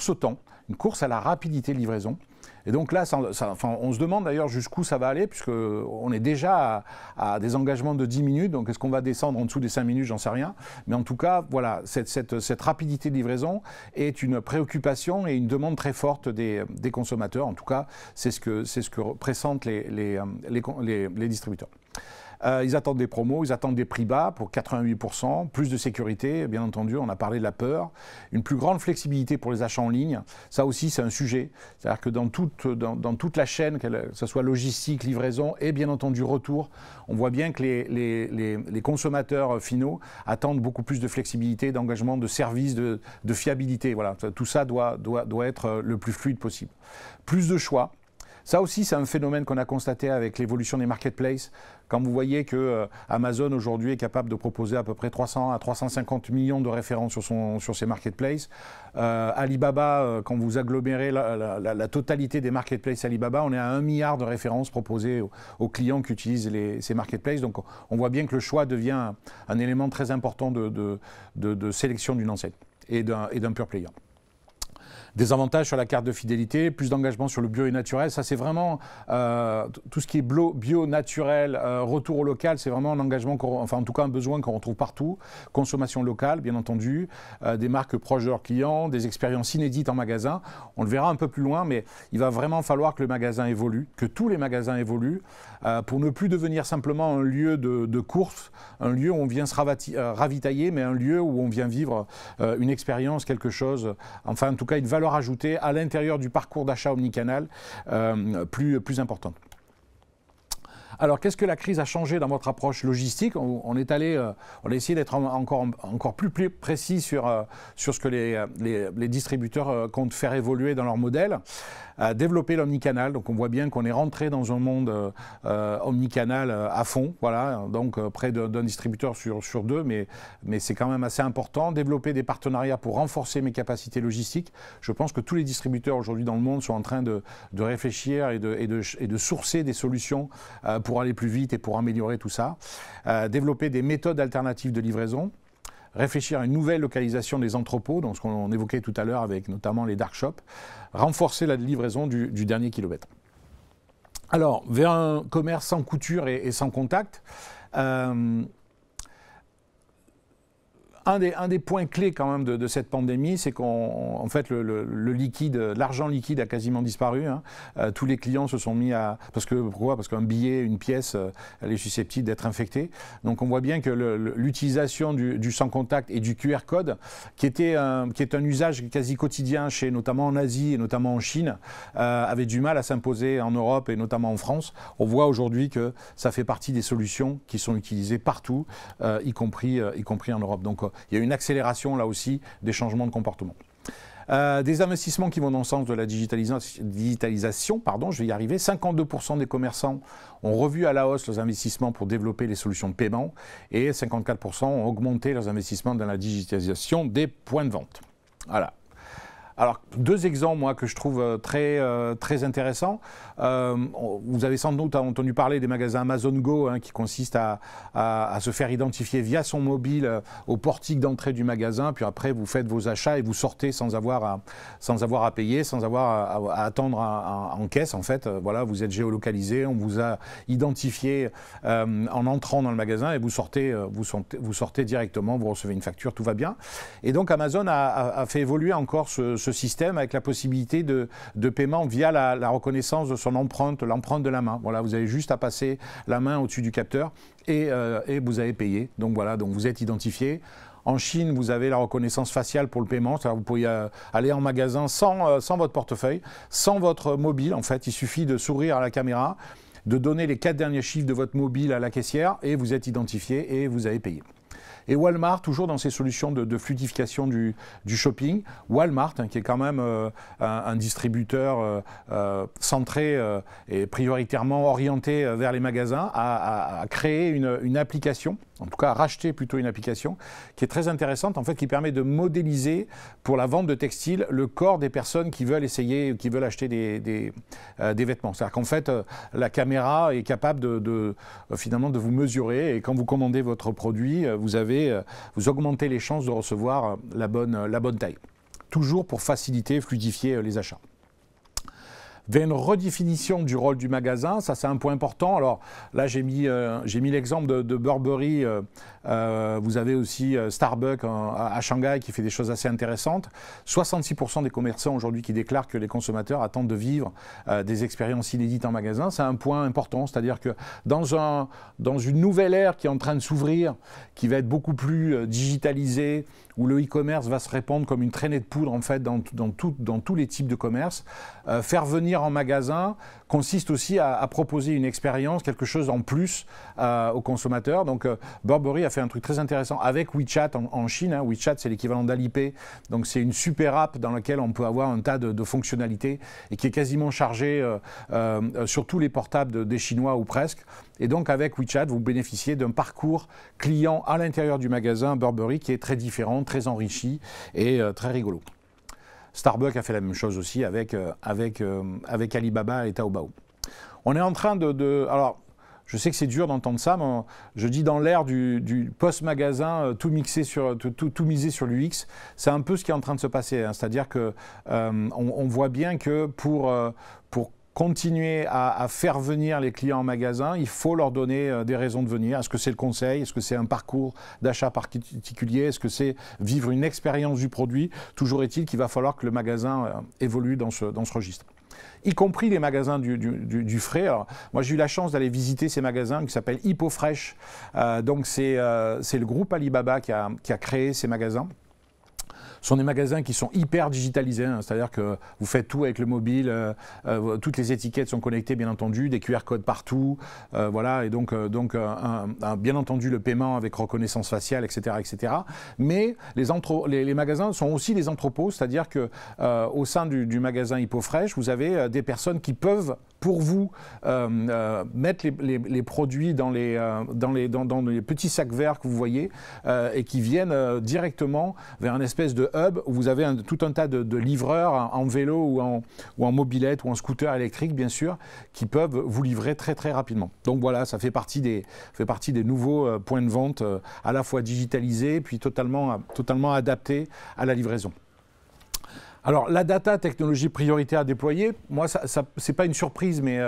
au temps, une course à la rapidité de livraison. Et donc là, enfin, on se demande d'ailleurs jusqu'où ça va aller, puisqu'on est déjà à des engagements de 10 minutes. Donc est-ce qu'on va descendre en dessous des 5 minutes? J'en sais rien. Mais en tout cas, voilà, cette rapidité de livraison est une préoccupation et une demande très forte des consommateurs. En tout cas, c'est ce que pressentent les distributeurs. Ils attendent des promos, ils attendent des prix bas pour 88%, plus de sécurité, bien entendu, on a parlé de la peur, une plus grande flexibilité pour les achats en ligne, ça aussi c'est un sujet, c'est-à-dire que dans toute la chaîne, que ce soit logistique, livraison et bien entendu retour, on voit bien que les consommateurs finaux attendent beaucoup plus de flexibilité, d'engagement, de service, de fiabilité, voilà, tout ça doit être le plus fluide possible. Plus de choix. Ça aussi, c'est un phénomène qu'on a constaté avec l'évolution des marketplaces. Quand vous voyez que Amazon aujourd'hui est capable de proposer à peu près 300 à 350 millions de références sur ses marketplaces, Alibaba, quand vous agglomérez la totalité des marketplaces Alibaba, on est à 1 milliard de références proposées aux clients qui utilisent ces marketplaces. Donc on voit bien que le choix devient un élément très important de sélection d'une enseigne et d'un pure player. Des avantages sur la carte de fidélité, plus d'engagement sur le bio et naturel. Ça, c'est vraiment tout ce qui est bio, naturel, retour au local, c'est vraiment un engagement, enfin en tout cas un besoin qu'on retrouve partout. Consommation locale, bien entendu, des marques proches de leurs clients, des expériences inédites en magasin. On le verra un peu plus loin, mais il va vraiment falloir que le magasin évolue, que tous les magasins évoluent, pour ne plus devenir simplement un lieu de course, un lieu où on vient se ravitailler, mais un lieu où on vient vivre une expérience, quelque chose, enfin en tout cas une valeur ajoutée à l'intérieur du parcours d'achat omnicanal plus importante. Alors, qu'est-ce que la crise a changé dans votre approche logistique? On a essayé d'être encore plus précis sur ce que les distributeurs comptent faire évoluer dans leur modèle. Développer l'omnicanal, donc on voit bien qu'on est rentré dans un monde omnicanal à fond, voilà, donc près d'un distributeur sur deux, mais c'est quand même assez important. Développer des partenariats pour renforcer mes capacités logistiques. Je pense que tous les distributeurs aujourd'hui dans le monde sont en train de réfléchir et de sourcer des solutions pour aller plus vite et pour améliorer tout ça. Développer des méthodes alternatives de livraison. Réfléchir à une nouvelle localisation des entrepôts, donc ce qu'on évoquait tout à l'heure avec notamment les dark shops, renforcer la livraison du dernier kilomètre. Alors, vers un commerce sans couture et sans contact, un des points clés quand même de cette pandémie, c'est qu'en fait l'argent liquide a quasiment disparu. Hein. Tous les clients se sont mis à... Pourquoi? Parce qu'un billet, une pièce, elle est susceptible d'être infectée. Donc on voit bien que l'utilisation du sans contact et du QR code, qui est un usage quasi quotidien notamment en Asie et notamment en Chine, avait du mal à s'imposer en Europe et notamment en France. On voit aujourd'hui que ça fait partie des solutions qui sont utilisées partout, y compris en Europe. Donc il y a une accélération là aussi des changements de comportement. Des investissements qui vont dans le sens de la digitalisation, je vais y arriver. 52% des commerçants ont revu à la hausse leurs investissements pour développer les solutions de paiement et 54% ont augmenté leurs investissements dans la digitalisation des points de vente. Voilà. Alors, deux exemples, moi, que je trouve très intéressants. Vous avez sans doute entendu parler des magasins Amazon Go, hein, qui consistent à se faire identifier via son mobile au portique d'entrée du magasin, puis après, vous faites vos achats et vous sortez sans avoir à payer, sans avoir à attendre en caisse, en fait. Voilà, vous êtes géolocalisé, on vous a identifié en entrant dans le magasin et vous sortez directement, vous recevez une facture, tout va bien. Et donc, Amazon a fait évoluer encore ce ce système avec la possibilité de paiement via la reconnaissance de son empreinte, l'empreinte de la main. Voilà, vous avez juste à passer la main au-dessus du capteur et vous avez payé. Donc voilà, donc vous êtes identifié. En Chine, vous avez la reconnaissance faciale pour le paiement. C'est-à-dire vous pouvez aller en magasin sans votre portefeuille, sans votre mobile. En fait, il suffit de sourire à la caméra, de donner les 4 derniers chiffres de votre mobile à la caissière et vous êtes identifié et vous avez payé. Et Walmart, toujours dans ses solutions de fluidification du shopping, Walmart, qui est quand même un distributeur centré et prioritairement orienté vers les magasins, a créé une application, en tout cas a racheté plutôt une application, qui est très intéressante, en fait, qui permet de modéliser pour la vente de textiles le corps des personnes qui veulent essayer, qui veulent acheter des vêtements. C'est-à-dire qu'en fait, la caméra est capable finalement de vous mesurer et quand vous commandez votre produit, vous augmentez les chances de recevoir la bonne taille. Toujours pour faciliter, fluidifier les achats. Vers une redéfinition du rôle du magasin, ça c'est un point important. Alors là j'ai mis l'exemple de Burberry, vous avez aussi Starbucks à Shanghai qui fait des choses assez intéressantes. 66% des commerçants aujourd'hui qui déclarent que les consommateurs attendent de vivre des expériences inédites en magasin. C'est un point important, c'est-à-dire que dans une nouvelle ère qui est en train de s'ouvrir, qui va être beaucoup plus digitalisée, où le e-commerce va se répandre comme une traînée de poudre en fait dans tous les types de commerce. Faire venir en magasin consiste aussi à proposer une expérience, quelque chose en plus aux consommateurs. Donc Burberry a fait un truc très intéressant avec WeChat en Chine. Hein. WeChat c'est l'équivalent d'Alipay, donc c'est une super app dans laquelle on peut avoir un tas de fonctionnalités et qui est quasiment chargée sur tous les portables des Chinois ou presque. Et donc avec WeChat, vous bénéficiez d'un parcours client à l'intérieur du magasin Burberry qui est très différent, très enrichi et très rigolo. Starbucks a fait la même chose aussi avec Alibaba et Taobao. On est en train alors, je sais que c'est dur d'entendre ça, mais je dis dans l'ère du post-magasin, tout miser sur l'UX, c'est un peu ce qui est en train de se passer. Hein. C'est-à-dire qu'on voit bien que pour continuer à faire venir les clients en magasin, il faut leur donner des raisons de venir. Est-ce que c'est le conseil? Est-ce que c'est un parcours d'achat particulier? Est-ce que c'est vivre une expérience du produit? Toujours est-il qu'il va falloir que le magasin évolue dans ce registre. Y compris les magasins du frais. Alors, moi, j'ai eu la chance d'aller visiter ces magasins qui s'appellent HypoFresh. Donc, c'est le groupe Alibaba qui a créé ces magasins. Ce sont des magasins qui sont hyper digitalisés, hein, c'est-à-dire que vous faites tout avec le mobile, toutes les étiquettes sont connectées bien entendu, des QR codes partout, voilà, et donc bien entendu le paiement avec reconnaissance faciale, etc. etc. Mais les magasins sont aussi des entrepôts, c'est-à-dire que au sein du magasin HypoFresh, vous avez des personnes qui peuvent pour vous mettre les produits dans les petits sacs verts que vous voyez et qui viennent directement vers une espèce de hub où vous avez tout un tas de livreurs en vélo ou en mobilette ou en scooter électrique bien sûr qui peuvent vous livrer très très rapidement. Donc voilà, ça fait partie des nouveaux points de vente à la fois digitalisés puis totalement adaptés à la livraison. Alors, la data, technologie prioritaire à déployer, moi, c'est pas une surprise, mais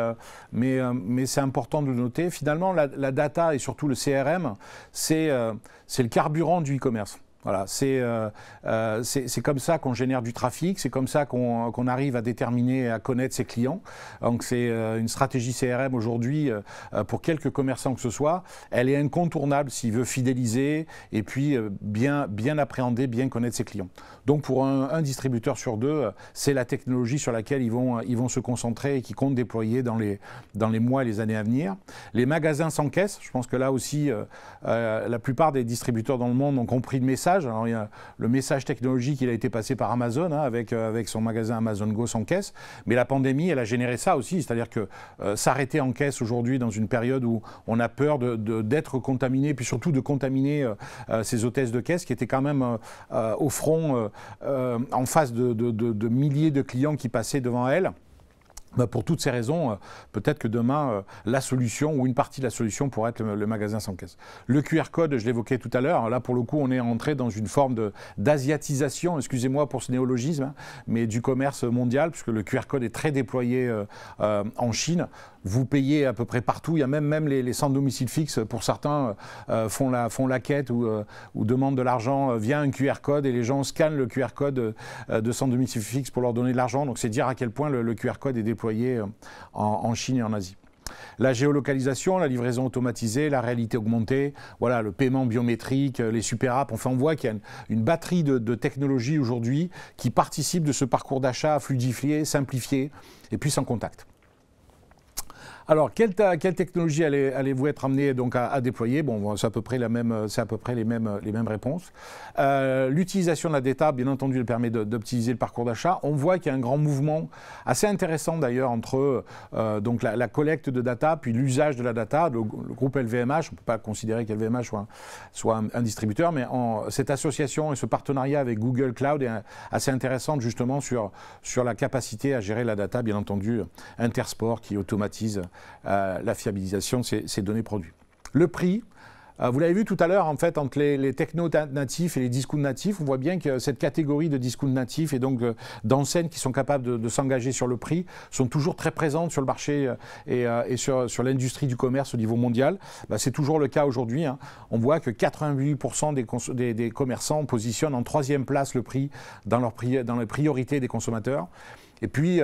c'est important de le noter. Finalement, la data et surtout le CRM, c'est le carburant du e-commerce. Voilà, c'est comme ça qu'on génère du trafic, c'est comme ça qu'on arrive à déterminer et à connaître ses clients. Donc c'est une stratégie CRM aujourd'hui pour quelques commerçants que ce soit. Elle est incontournable s'il veut fidéliser et puis bien appréhender, bien connaître ses clients. Donc pour un distributeur sur deux, c'est la technologie sur laquelle ils vont se concentrer et qui comptent déployer dans les mois et les années à venir. Les magasins sans caisse, je pense que là aussi, la plupart des distributeurs dans le monde ont compris le message. Alors, il y a le message technologique, il a été passé par Amazon hein, avec son magasin Amazon Go sans caisse. Mais la pandémie, elle a généré ça aussi. C'est-à-dire que s'arrêter en caisse aujourd'hui dans une période où on a peur d'être contaminé, puis surtout de contaminer ces hôtesses de caisse qui étaient quand même au front en face de milliers de clients qui passaient devant elles. Pour toutes ces raisons, peut-être que demain, la solution ou une partie de la solution pourrait être le magasin sans caisse. Le QR code, je l'évoquais tout à l'heure, là pour le coup on est entré dans une forme d'asiatisation, excusez-moi pour ce néologisme, hein, mais du commerce mondial, puisque le QR code est très déployé en Chine. Vous payez à peu près partout, il y a même les sans domicile fixe, pour certains font la quête ou demandent de l'argent via un QR code et les gens scannent le QR code de sans domicile fixe pour leur donner de l'argent. Donc c'est dire à quel point le QR code est déployé en Chine et en Asie. La géolocalisation, la livraison automatisée, la réalité augmentée, voilà, le paiement biométrique, les super apps. Enfin, on voit qu'il y a une batterie de technologies aujourd'hui qui participent de ce parcours d'achat fluidifié, simplifié et puis sans contact. Alors, quelle technologie allez-vous être amené donc à déployer? Bon, c'est à peu près les mêmes réponses. L'utilisation de la data, bien entendu, elle permet d'optimiser le parcours d'achat. On voit qu'il y a un grand mouvement assez intéressant d'ailleurs entre donc la collecte de data puis l'usage de la data. Le groupe LVMH, on ne peut pas considérer qu'LVMH soit un distributeur, mais cette association et ce partenariat avec Google Cloud est assez intéressant justement sur la capacité à gérer la data, bien entendu, Intersport qui automatise la fiabilisation de ces données produits. Le prix, vous l'avez vu tout à l'heure, en fait, entre les technos natifs et les discounts natifs, on voit bien que cette catégorie de discounts natifs et donc d'enseignes qui sont capables de s'engager sur le prix sont toujours très présentes sur le marché et sur l'industrie du commerce au niveau mondial. C'est toujours le cas aujourd'hui, hein. On voit que 88% des commerçants positionnent en 3e place le prix dans les priorités des consommateurs. Et puis,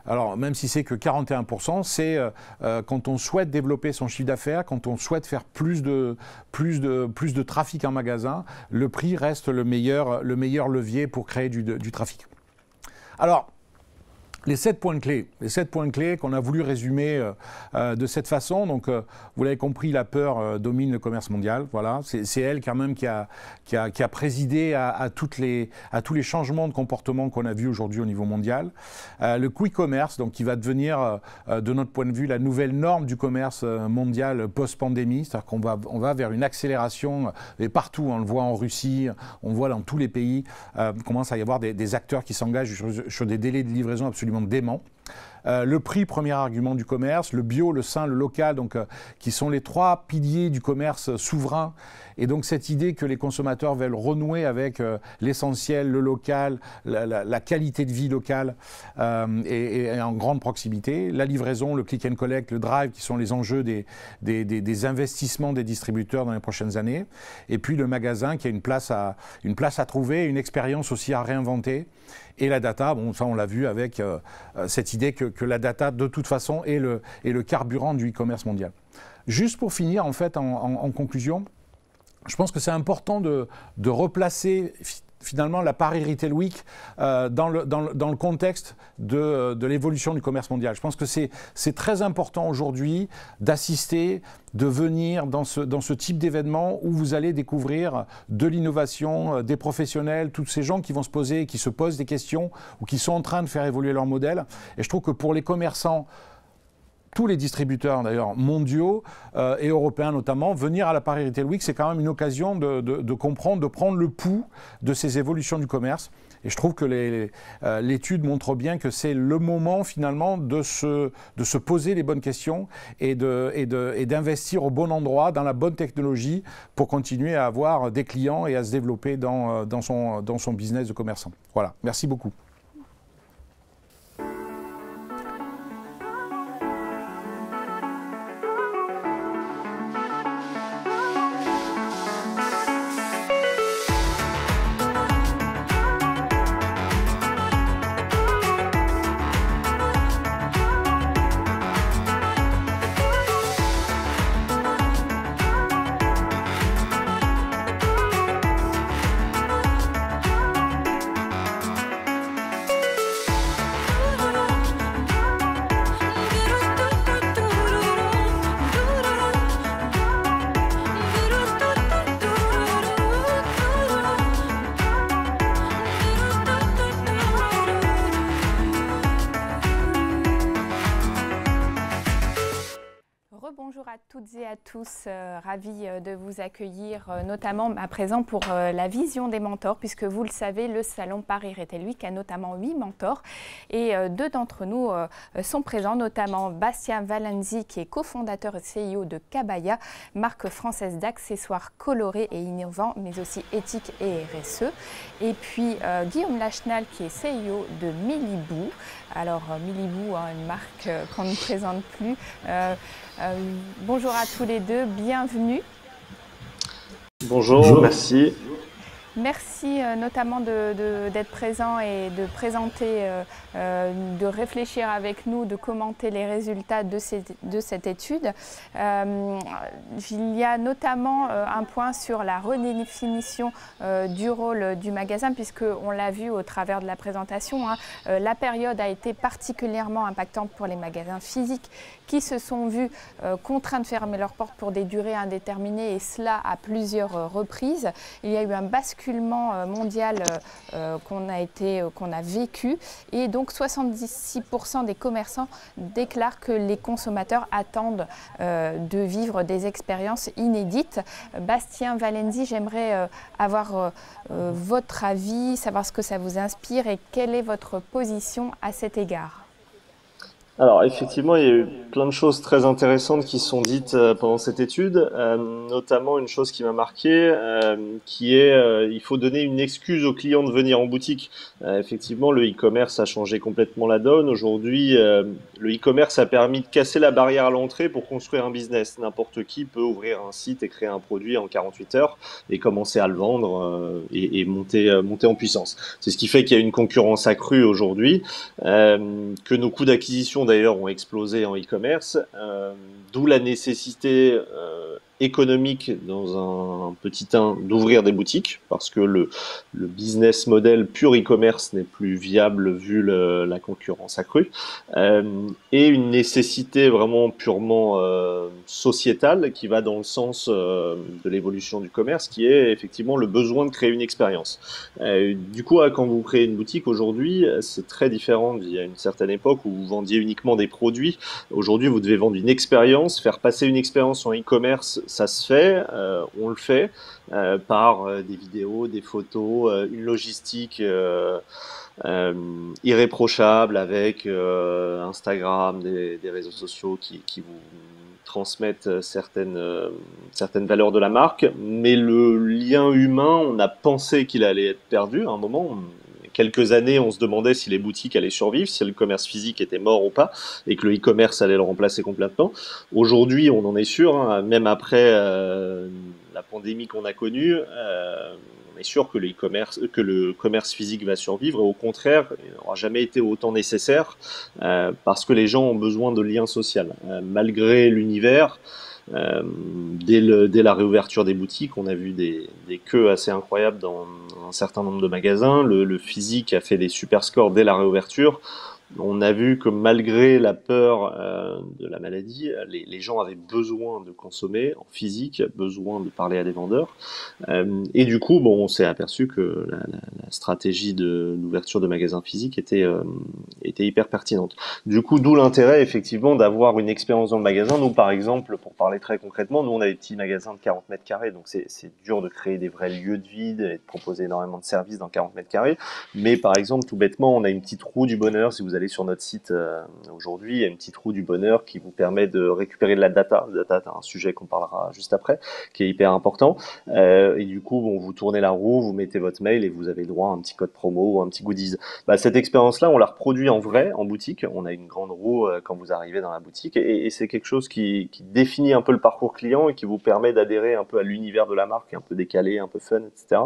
alors même si c'est que 41%, c'est quand on souhaite développer son chiffre d'affaires, quand on souhaite faire plus de trafic en magasin, le prix reste le meilleur levier pour créer du trafic. Alors, les 7 points clés qu'on a voulu résumer de cette façon. Donc, vous l'avez compris, la peur domine le commerce mondial. Voilà, c'est elle quand même qui a présidé à tous les changements de comportement qu'on a vus aujourd'hui au niveau mondial. Le quick commerce, donc qui va devenir, de notre point de vue, la nouvelle norme du commerce mondial post-pandémie. C'est-à-dire qu'on va vers une accélération et partout. On le voit en Russie, on le voit dans tous les pays. Commence à y avoir des acteurs qui s'engagent sur des délais de livraison absolument dément. Le prix, premier argument du commerce, le bio, le sain, le local, donc, qui sont les 3 piliers du commerce souverain. Et donc cette idée que les consommateurs veulent renouer avec l'essentiel, le local, la qualité de vie locale et en grande proximité. La livraison, le click and collect, le drive, qui sont les enjeux des investissements des distributeurs dans les prochaines années. Et puis le magasin qui a une place à trouver, une expérience aussi à réinventer. Et la data, bon, ça on l'a vu avec cette idée que la data, de toute façon, est le carburant du e-commerce mondial. Juste pour finir, en fait, en conclusion, je pense que c'est important de replacer finalement la Paris Retail Week dans le contexte de l'évolution du commerce mondial. Je pense que c'est très important aujourd'hui d'assister, de venir dans ce type d'événement où vous allez découvrir de l'innovation, des professionnels, tous ces gens qui vont se poser, qui se posent des questions ou qui sont en train de faire évoluer leur modèle. Et je trouve que pour les commerçants, tous les distributeurs d'ailleurs mondiaux et européens notamment, venir à la Paris Retail Week, c'est quand même une occasion de comprendre, de prendre le pouls de ces évolutions du commerce. Et je trouve que l'étude montre bien que c'est le moment finalement de se poser les bonnes questions et d'investir au bon endroit, dans la bonne technologie pour continuer à avoir des clients et à se développer dans son business de commerçant. Voilà, merci beaucoup. toutes et à tous, ravie de vous accueillir, notamment à présent pour la vision des mentors, puisque vous le savez, le salon Paris Retail Week a notamment 8 mentors et deux d'entre nous sont présents, notamment Bastien Valenzi qui est cofondateur et CEO de Kabaya, marque française d'accessoires colorés et innovants, mais aussi éthiques et RSE. Et puis Guillaume Lachenal qui est CEO de Milibou. Alors Milibou, une marque qu'on ne présente plus. Bonjour à tous les deux, bienvenue. Bonjour, merci. Merci notamment d'être présent et de présenter, de réfléchir avec nous, de commenter les résultats de cette étude. Il y a notamment un point sur la redéfinition du rôle du magasin, puisqu'on l'a vu au travers de la présentation, la période a été particulièrement impactante pour les magasins physiques qui se sont vus contraints de fermer leurs portes pour des durées indéterminées, et cela à plusieurs reprises. Il y a eu un basculement mondial qu'on a vécu, et donc 76% des commerçants déclarent que les consommateurs attendent de vivre des expériences inédites. Bastien Valenzi, j'aimerais avoir votre avis, savoir ce que ça vous inspire et quelle est votre position à cet égard. Alors effectivement, il y a eu plein de choses très intéressantes qui sont dites pendant cette étude, notamment une chose qui m'a marqué, qui est il faut donner une excuse aux clients de venir en boutique. Effectivement, le e-commerce a changé complètement la donne. Aujourd'hui, le e-commerce a permis de casser la barrière à l'entrée pour construire un business. N'importe qui peut ouvrir un site et créer un produit en 48 heures et commencer à le vendre et monter en puissance. C'est ce qui fait qu'il y a une concurrence accrue aujourd'hui, que nos coûts d'acquisition d'ailleurs ont explosé en e-commerce, d'où la nécessité économique dans un petit 1 d'ouvrir des boutiques, parce que le business model pur e-commerce n'est plus viable vu la concurrence accrue, et une nécessité vraiment purement sociétale qui va dans le sens de l'évolution du commerce, qui est effectivement le besoin de créer une expérience. Du coup, quand vous créez une boutique aujourd'hui, c'est très différent d'il y a une certaine époque où vous vendiez uniquement des produits. Aujourd'hui, vous devez vendre une expérience, faire passer une expérience en e-commerce. Ça se fait, on le fait par des vidéos, des photos, une logistique irréprochable avec Instagram, des réseaux sociaux qui vous transmettent certaines valeurs de la marque. Mais le lien humain, on a pensé qu'il allait être perdu à un moment. Quelques années, on se demandait si les boutiques allaient survivre, si le commerce physique était mort ou pas, et que le e-commerce allait le remplacer complètement. Aujourd'hui, on en est sûr, même après la pandémie qu'on a connue, on est sûr que le commerce physique va survivre, et au contraire, il n'aura jamais été autant nécessaire, parce que les gens ont besoin de liens sociaux. Malgré l'univers, dès la réouverture des boutiques, on a vu des queues assez incroyables dans un certain nombre de magasins. Le physique a fait des super scores dès la réouverture. On a vu que malgré la peur de la maladie, les gens avaient besoin de consommer en physique, besoin de parler à des vendeurs. Et du coup, on s'est aperçu que la stratégie d'ouverture de magasins physiques était hyper pertinente. Du coup, d'où l'intérêt effectivement d'avoir une expérience dans le magasin. Nous, par exemple, pour parler très concrètement, nous on a des petits magasins de 40 mètres carrés, donc c'est dur de créer des vrais lieux de vie et de proposer énormément de services dans 40 mètres carrés. Mais par exemple, tout bêtement, on a une petite roue du bonheur. Si vous allez sur notre site aujourd'hui, il y a une petite roue du bonheur qui vous permet de récupérer de la data. La data, c'est un sujet qu'on parlera juste après, qui est hyper important. Et du coup, vous tournez la roue, vous mettez votre mail et vous avez le droit à un petit code promo ou un petit goodies. Cette expérience-là, on la reproduit en vrai, en boutique. On a une grande roue quand vous arrivez dans la boutique, et c'est quelque chose qui définit un peu le parcours client et qui vous permet d'adhérer un peu à l'univers de la marque, un peu décalé, un peu fun, etc.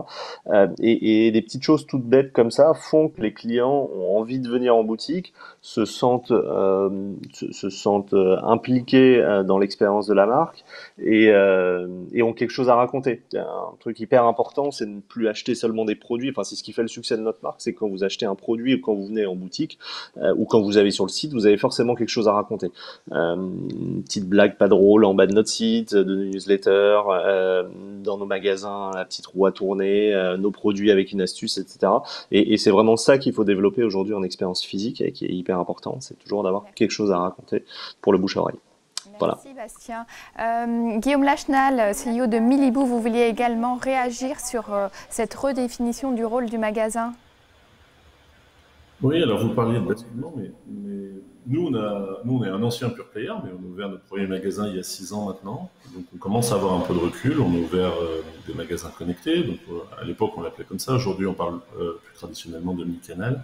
Et des petites choses toutes bêtes comme ça font que les clients ont envie de venir en boutique, se sentent impliqués dans l'expérience de la marque et ont quelque chose à raconter. Un truc hyper important, c'est de ne plus acheter seulement des produits. Enfin, c'est ce qui fait le succès de notre marque, c'est quand vous achetez un produit ou quand vous venez en boutique ou quand vous avez sur le site, vous avez forcément quelque chose à raconter. Une petite blague pas drôle en bas de notre site, de nos newsletters, dans nos magasins, la petite roue à tourner, nos produits avec une astuce, etc. Et c'est vraiment ça qu'il faut développer aujourd'hui en expérience physique et qui est hyper important, c'est toujours d'avoir quelque chose à raconter pour le bouche à oreille. Voilà. Merci Bastien. Guillaume Lachenal, CEO de Milibou, vous vouliez également réagir sur cette redéfinition du rôle du magasin? Oui, alors vous parliez de basculement, mais nous, on est un ancien pure player, mais on a ouvert notre premier magasin il y a 6 ans maintenant. Donc on commence à avoir un peu de recul. On a ouvert des magasins connectés. Donc à l'époque, on l'appelait comme ça. Aujourd'hui, on parle plus traditionnellement de mi-canal.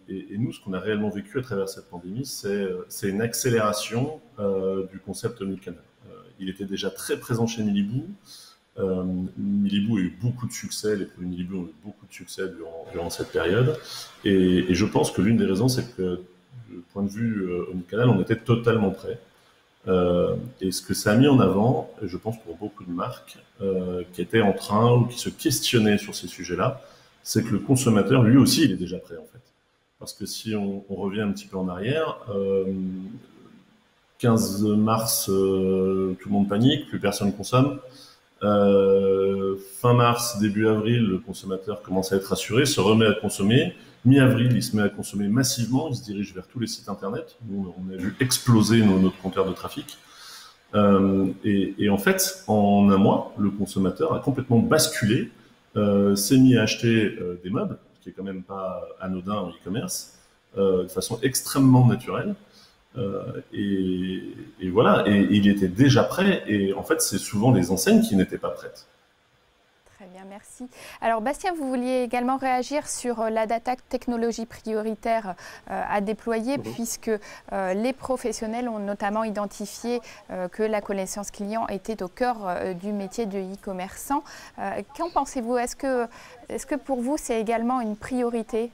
Et nous, ce qu'on a réellement vécu à travers cette pandémie, c'est une accélération du concept mi-canal. Il était déjà très présent chez Milibou. Milibou a eu beaucoup de succès, les produits Milibou ont eu beaucoup de succès durant cette période. Et je pense que l'une des raisons, c'est que du point de vue omnicanal, on était totalement prêt. Et ce que ça a mis en avant, et je pense pour beaucoup de marques qui étaient en train ou qui se questionnaient sur ces sujets-là, c'est que le consommateur, lui aussi, il est déjà prêt en fait. Parce que si on revient un petit peu en arrière, 15 mars, tout le monde panique, plus personne ne consomme. Fin mars, début avril, le consommateur commence à être rassuré, se remet à consommer. Mi-avril, il se met à consommer massivement, il se dirige vers tous les sites internet. Nous, on a vu exploser notre compteur de trafic. Et en fait, en un mois, le consommateur a complètement basculé, s'est mis à acheter des meubles, ce qui est quand même pas anodin en e-commerce, de façon extrêmement naturelle. Et voilà, et il était déjà prêt. Et en fait, c'est souvent les enseignes qui n'étaient pas prêtes. Très bien, merci. Alors Bastien, vous vouliez également réagir sur la data technologie prioritaire à déployer, puisque les professionnels ont notamment identifié que la connaissance client était au cœur du métier de e-commerçant. Qu'en pensez-vous? Est-ce que pour vous, c'est également une priorité?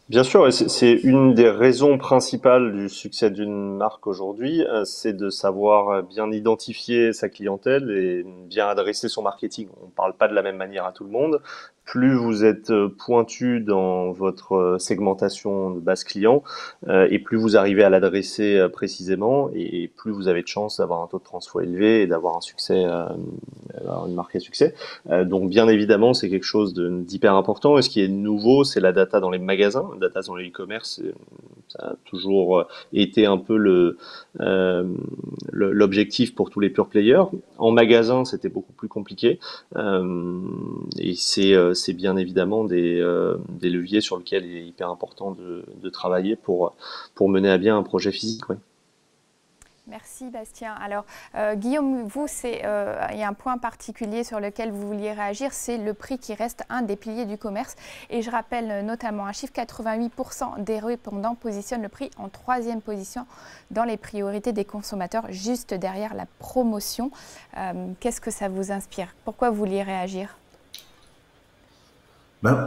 Bien sûr, et c'est une des raisons principales du succès d'une marque aujourd'hui, c'est de savoir bien identifier sa clientèle et bien adresser son marketing. On ne parle pas de la même manière à tout le monde. Plus vous êtes pointu dans votre segmentation de base client, et plus vous arrivez à l'adresser précisément, et plus vous avez de chances d'avoir un taux de transfo élevé et d'avoir un succès, une marque à succès. Donc bien évidemment, c'est quelque chose d'hyper important. Et ce qui est nouveau, c'est la data dans les magasins. La data dans le e-commerce, ça a toujours été un peu l'objectif pour tous les pure players. En magasin, c'était beaucoup plus compliqué. Et c'est bien évidemment des leviers sur lesquels il est hyper important de travailler pour mener à bien un projet physique. Ouais. Merci Bastien. Alors Guillaume, vous, il y a un point particulier sur lequel vous vouliez réagir, c'est le prix qui reste un des piliers du commerce. Et je rappelle notamment un chiffre, 88% des répondants positionnent le prix en 3e position dans les priorités des consommateurs, juste derrière la promotion. Qu'est-ce que ça vous inspire? Pourquoi vous vouliez réagir?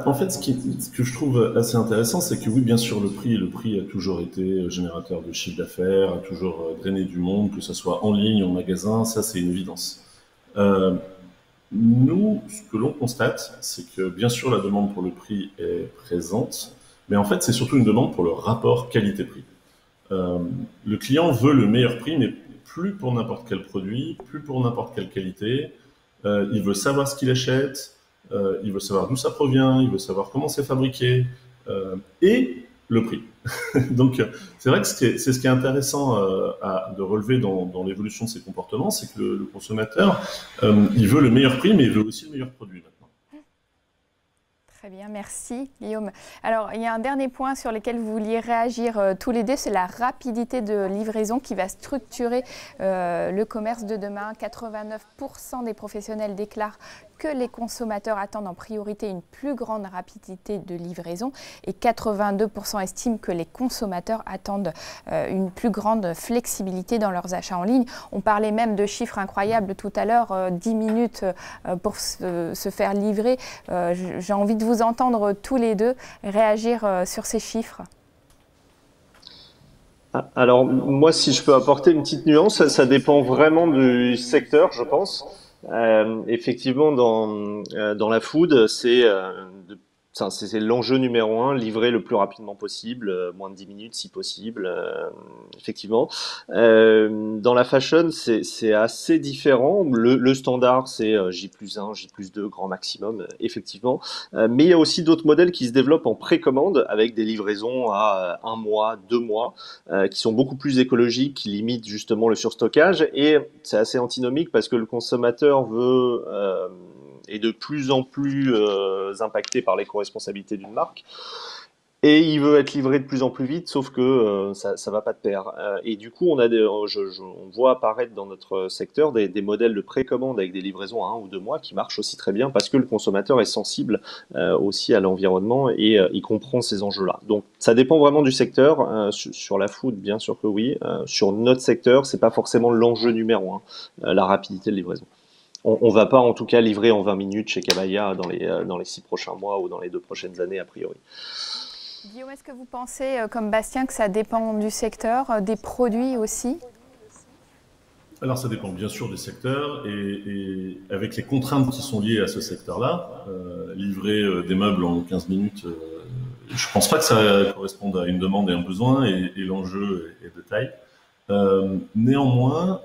En fait, ce que je trouve assez intéressant, c'est que oui, bien sûr, le prix a toujours été générateur de chiffre d'affaires, a toujours drainé du monde, que ce soit en ligne, en magasin, ça c'est une évidence. Nous, ce que l'on constate, c'est que bien sûr, la demande pour le prix est présente, mais en fait, c'est surtout une demande pour le rapport qualité-prix. Le client veut le meilleur prix, mais plus pour n'importe quel produit, plus pour n'importe quelle qualité. Il veut savoir ce qu'il achète. Il veut savoir d'où ça provient, il veut savoir comment c'est fabriqué et le prix. Donc, c'est vrai que c'est ce qui est intéressant de relever dans l'évolution de ces comportements, c'est que le consommateur, il veut le meilleur prix, mais il veut aussi le meilleur produit maintenant. Très bien, merci Guillaume. Alors, il y a un dernier point sur lequel vous vouliez réagir tous les deux, c'est la rapidité de livraison qui va structurer le commerce de demain. 89% des professionnels déclarent que les consommateurs attendent en priorité une plus grande rapidité de livraison et 82% estiment que les consommateurs attendent une plus grande flexibilité dans leurs achats en ligne. On parlait même de chiffres incroyables tout à l'heure, 10 minutes pour se faire livrer. J'ai envie de vous entendre tous les deux réagir sur ces chiffres. Alors moi, si je peux apporter une petite nuance, ça dépend vraiment du secteur, je pense. Effectivement, dans la food, c'est de c'est l'enjeu numéro un, livrer le plus rapidement possible, moins de 10 minutes si possible, effectivement. Dans la fashion, c'est assez différent. Le standard, c'est J+1, J+2, grand maximum, effectivement. Mais il y a aussi d'autres modèles qui se développent en précommande, avec des livraisons à 1 mois, 2 mois, qui sont beaucoup plus écologiques, qui limitent justement le surstockage. Et c'est assez antinomique parce que le consommateur veut... est de plus en plus impacté par l'éco-responsabilité d'une marque. Et il veut être livré de plus en plus vite, sauf que ça va pas de pair. Et du coup, on voit apparaître dans notre secteur des modèles de précommande avec des livraisons à 1 ou 2 mois qui marchent aussi très bien parce que le consommateur est sensible aussi à l'environnement et il comprend ces enjeux-là. Donc, ça dépend vraiment du secteur. Sur la food, bien sûr que oui. Sur notre secteur, c'est pas forcément l'enjeu numéro 1, la rapidité de livraison. On ne va pas en tout cas livrer en 20 minutes chez Cabaya dans les 6 prochains mois ou dans les 2 prochaines années a priori. Guillaume, est-ce que vous pensez, comme Bastien, que ça dépend du secteur, des produits aussi? Alors ça dépend bien sûr des secteurs et avec les contraintes qui sont liées à ce secteur-là, livrer des meubles en 15 minutes, je ne pense pas que ça corresponde à une demande et un besoin et l'enjeu est de taille. Néanmoins,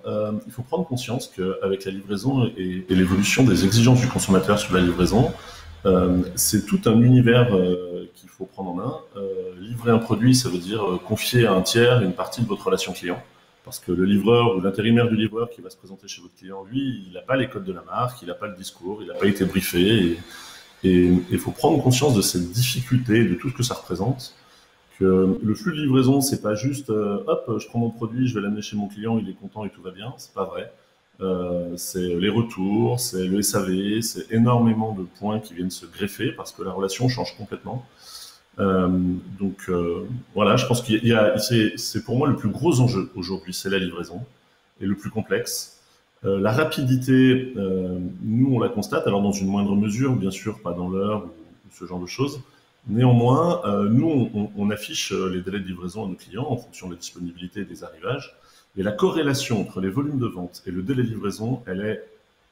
il faut prendre conscience qu'avec la livraison et l'évolution des exigences du consommateur sur la livraison, c'est tout un univers qu'il faut prendre en main. Livrer un produit, ça veut dire confier à un tiers une partie de votre relation client. Parce que le livreur ou l'intérimaire du livreur qui va se présenter chez votre client, lui, il n'a pas les codes de la marque, il n'a pas le discours, il n'a pas été briefé. Et il faut prendre conscience de cette difficulté, de tout ce que ça représente. Que le flux de livraison, c'est pas juste hop, je prends mon produit, je vais l'amener chez mon client, il est content et tout va bien. C'est pas vrai. C'est les retours, c'est le SAV, c'est énormément de points qui viennent se greffer parce que la relation change complètement. Voilà, je pense c'est pour moi le plus gros enjeu aujourd'hui, c'est la livraison et le plus complexe. La rapidité, nous on la constate, alors dans une moindre mesure, bien sûr, pas dans l'heure ou ce genre de choses. Néanmoins, nous, on affiche les délais de livraison à nos clients en fonction de la disponibilité et des arrivages. Et la corrélation entre les volumes de vente et le délai de livraison, elle est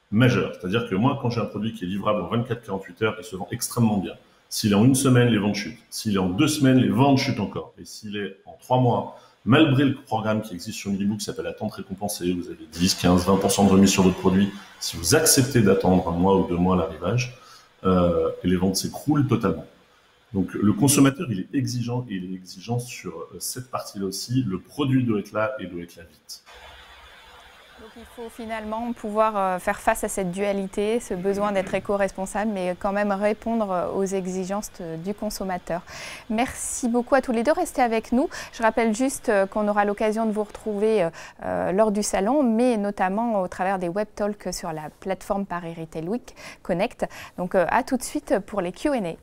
majeure. C'est-à-dire que moi, quand j'ai un produit qui est livrable en 24-48 heures, il se vend extrêmement bien. S'il est en 1 semaine, les ventes chutent. S'il est en 2 semaines, les ventes chutent encore. Et s'il est en 3 mois, malgré le programme qui existe sur Milibook qui s'appelle Attente récompensée, vous avez 10, 15, 20% de remise sur votre produit. Si vous acceptez d'attendre 1 mois ou 2 mois l'arrivage, et les ventes s'écroulent totalement. Donc le consommateur, il est exigeant et il est exigeant sur cette partie-là aussi. Le produit doit être là et doit être là vite. Donc il faut finalement pouvoir faire face à cette dualité, ce besoin d'être éco-responsable, mais quand même répondre aux exigences du consommateur. Merci beaucoup à tous les deux. Restez avec nous. Je rappelle juste qu'on aura l'occasion de vous retrouver lors du salon, mais notamment au travers des web talks sur la plateforme Paris Retail Week Connect. Donc à tout de suite pour les Q&A.